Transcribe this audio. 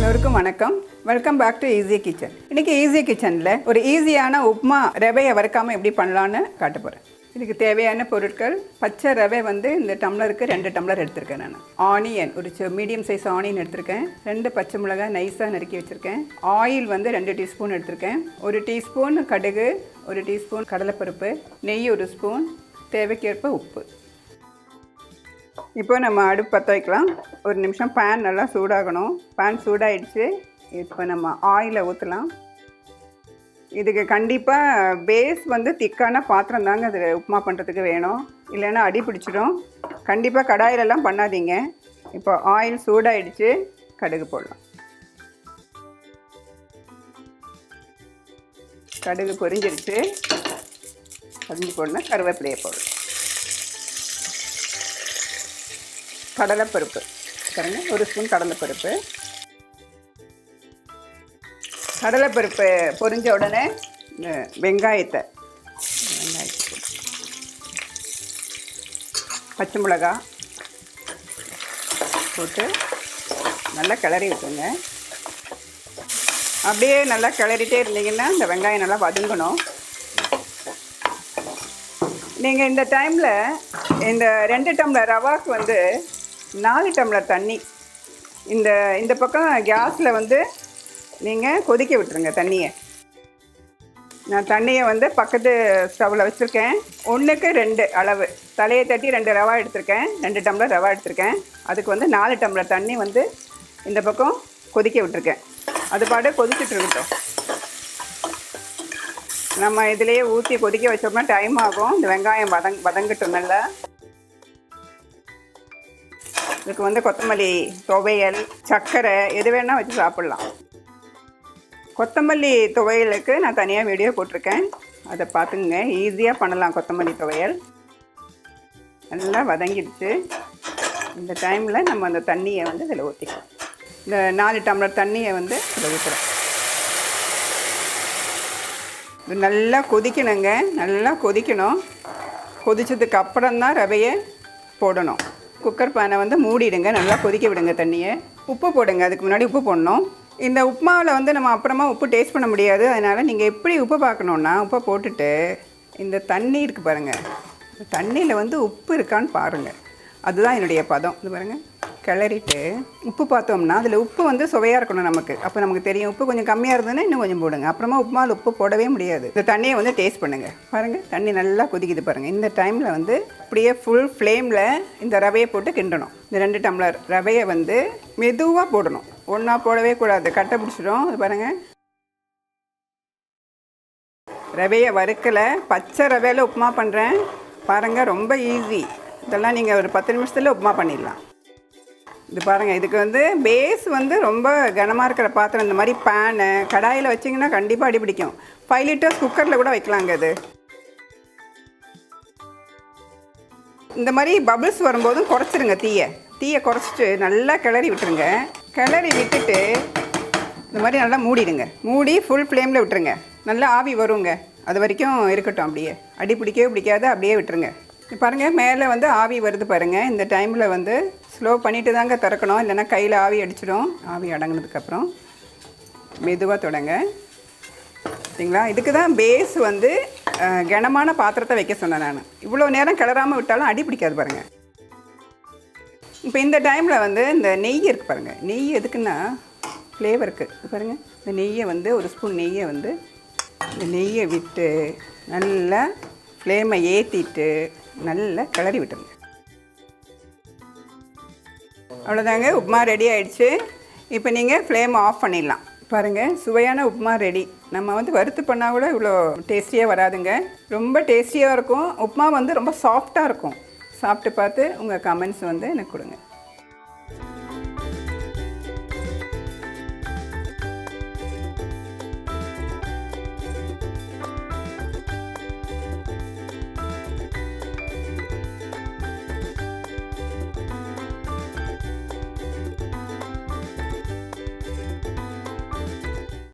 எல்லோருக்கும் வணக்கம். Welcome back to easy kitchen. இன்றைக்கி ஈஸி கிச்சனில் ஒரு ஈஸியான உப்மா ரவையை வறுக்காமல் எப்படி பண்ணலான்னு காட்ட போகிறேன். இதுக்கு தேவையான பொருட்கள்: பச்சை ரவை வந்து இந்த டம்ளருக்கு 2 டம்ளர் எடுத்திருக்கேன். நான் ஆனியன் ஒரு மீடியம் சைஸ் ஆனியன் எடுத்திருக்கேன். 2 பச்சை மிளகாய் நைஸாக நறுக்கி வச்சுருக்கேன். ஆயில் வந்து 2 டீஸ்பூன் எடுத்திருக்கேன். 1 டீஸ்பூன் கடுகு, 1 டீஸ்பூன் கடலைப்பருப்பு, நெய் 1 ஸ்பூன், தேவைக்கேற்ப உப்பு. இப்போ நம்ம அடுப்பு பற்ற வைக்கலாம். ஒரு நிமிஷம் பேன் நல்லா சூடாகணும். பேன் சூடாகிடுச்சு. இப்போ நம்ம ஆயிலை ஊற்றலாம். இதுக்கு கண்டிப்பாக பேஸ் வந்து திக்கான பாத்திரம் தாங்க அது உப்புமா பண்ணுறதுக்கு வேணும், இல்லைன்னா அடி பிடிச்சிடும். கண்டிப்பாக கடாயிலெல்லாம் பண்ணாதீங்க. இப்போ ஆயில் சூடாகிடுச்சு. கடுகு போடலாம். கடுகு பொரிஞ்சிருச்சு. பொரிஞ்சு போடணும். கருவேப்பிலையை போடலாம். கடலைப்பருப்பு பாருங்க, 1 ஸ்பூன் கடலைப்பருப்பு. கடலைப்பருப்பு பொரிஞ்ச உடனே வெங்காயத்தை பச்சை மிளகாய் போட்டு நல்லா கிளறி விட்டுங்க. அப்படியே நல்லா கிளறிட்டே இருந்தீங்கன்னா இந்த வெங்காயம் நல்லா வதங்கணும். நீங்கள் இந்த டைமில் இந்த 2 டம்ளர் ரவாக்கு வந்து 4 டம்ளர் தண்ணி இந்த பக்கம் கேஸில் வந்து நீங்கள் கொதிக்க விட்டுருங்க தண்ணியை. நான் தண்ணியை வந்து பக்கத்து ஸ்டவ்வில் வச்சுருக்கேன். 1க்கு 2 அளவு, தலையை தட்டி 2 ரவா எடுத்திருக்கேன். 2 டம்ளர் ரவா எடுத்திருக்கேன். அதுக்கு வந்து 4 டம்ளர் தண்ணி வந்து இந்த பக்கம் கொதிக்க விட்டுருக்கேன். அது பாட்டு கொதிச்சுட்டு இருக்கட்டும். நம்ம இதிலேயே ஊற்றி கொதிக்க வச்சோம்னா டைம் ஆகும். இந்த வெங்காயம் வதங்கட்டும் நல்லா. இதுக்கு வந்து கொத்தமல்லி, துவையல், சர்க்கரை எது வேணால் வச்சு சாப்பிட்லாம். கொத்தமல்லி துவையலுக்கு நான் தனியாக வீடியோ போட்டிருக்கேன், அதை பார்த்துங்க. ஈஸியாக பண்ணலாம் கொத்தமல்லி துவையல். நல்லா வதங்கிடுச்சு. இந்த டைமில் நம்ம அந்த தண்ணியை வந்து இதில் ஊற்றிக்கலாம். இந்த 4 டம்ளர் தண்ணியை வந்து இதில் ஊற்றுறோம். இது நல்லா கொதிக்கணுங்க. நல்லா கொதிக்கணும். கொதித்ததுக்கு அப்புறம் தான் ரவையை போடணும். குக்கர் பேனை வந்து மூடிடுங்க. நல்லா கொதிக்க விடுங்க தண்ணியை. உப்பு போடுங்க. அதுக்கு முன்னாடி உப்பு போடணும். இந்த உப்புமாவில் வந்து நம்ம அப்புறமா உப்பு டேஸ்ட் பண்ண முடியாது. அதனால் நீங்கள் எப்படி உப்பு பார்க்கணுன்னா, உப்பை போட்டுட்டு இந்த தண்ணி இருக்குது பாருங்கள், இந்த தண்ணியில் வந்து உப்பு இருக்கான்னு பாருங்கள். அதுதான் என்னுடைய பதம். இது பாருங்கள், கிளறிட்டு உப்பு பார்த்தோம்னா அதில் உப்பு வந்து சுவையாக இருக்கணும் நமக்கு. அப்போ நமக்கு தெரியும். உப்பு கொஞ்சம் கம்மியாக இருந்ததுன்னா இன்னும் கொஞ்சம் போடுங்க. அப்புறமா உப்புமாவில் உப்பு போடவே முடியாது. இந்த தண்ணியை வந்து டேஸ்ட் பண்ணுங்கள். பாருங்கள், தண்ணி நல்லா கொதிக்குது பாருங்கள். இந்த டைமில் வந்து அப்படியே ஃபுல் ஃப்ளேமில் இந்த ரவையை போட்டு கிண்டணும். இந்த 2 டம்ளர் ரவையை வந்து மெதுவாக போடணும். ஒன்றா போடவே கூடாது, கட்டை பிடிச்சிடும். இது பாருங்கள், ரவையை வறுக்கலை, பச்சை ரவையில் உப்புமா பண்ணுறேன் பாருங்கள். ரொம்ப ஈஸி. இதெல்லாம் நீங்கள் ஒரு 10 நிமிஷத்தில் உப்புமா பண்ணிடலாம். இது பாருங்கள், இதுக்கு வந்து பேஸ் வந்து ரொம்ப கனமாக இருக்கிற பாத்திரம், இந்த மாதிரி பேனு கடாயில் வச்சிங்கன்னா கண்டிப்பாக அடி பிடிக்கும். 5 லிட்டர்ஸ் குக்கரில் கூட வைக்கலாங்க. இது இந்த மாதிரி பபிள்ஸ் வரும்போதும் குறைச்சிருங்க. தீயை குறைச்சிட்டு நல்லா கிளறி விட்டுருங்க. கிளறி விட்டுட்டு இந்த மாதிரி நல்லா மூடிடுங்க. மூடி ஃபுல் ஃப்ளேமில் விட்டுருங்க. நல்லா ஆவி வருங்க. அது வரைக்கும் இருக்கட்டும். அப்படியே அடி பிடிக்கவே பிடிக்காது. அப்படியே விட்டுருங்க. பாருங்கள், மேலே வந்து ஆவி வருது பாருங்கள். இந்த டைமில் வந்து ஸ்லோ பண்ணிவிட்டு தாங்க திறக்கணும், இல்லைன்னா கையில் ஆவி அடிச்சிடும். ஆவி அடங்கினதுக்கப்புறம் மெதுவாக தொடங்க. சரிங்களா? இதுக்கு தான் பேஸ் வந்து கனமான பாத்திரத்தை வைக்க சொன்னேன் நான். இவ்வளோ நேரம் கிளறாமல் விட்டாலும் அடி பிடிக்காது பாருங்கள். இப்போ இந்த டைமில் வந்து இந்த நெய் இருக்குது பாருங்கள். நெய் எதுக்குன்னா ஃப்ளேவருக்கு. பாருங்கள், இந்த நெய்யை வந்து 1 ஸ்பூன் நெய்யை வந்து இந்த நெய்யை விட்டு நல்லா ஃப்ளேமை ஏற்றிட்டு நல்லா கிளறி விட்டுருங்க. அவ்வளோதாங்க, உப்புமா ரெடி ஆகிடுச்சு. இப்போ நீங்கள் ஃப்ளேம் ஆஃப் பண்ணிடலாம். பாருங்கள், சுவையான உப்புமா ரெடி. நம்ம வந்து வறுத்து பண்ணால் கூட இவ்வளோ டேஸ்டியாக வராதுங்க. ரொம்ப டேஸ்டியாக இருக்கும். உப்புமா வந்து ரொம்ப சாஃப்டாக இருக்கும். சாப்பிட்டு பார்த்து உங்கள் கமெண்ட்ஸ் வந்து எனக்கு கொடுங்க.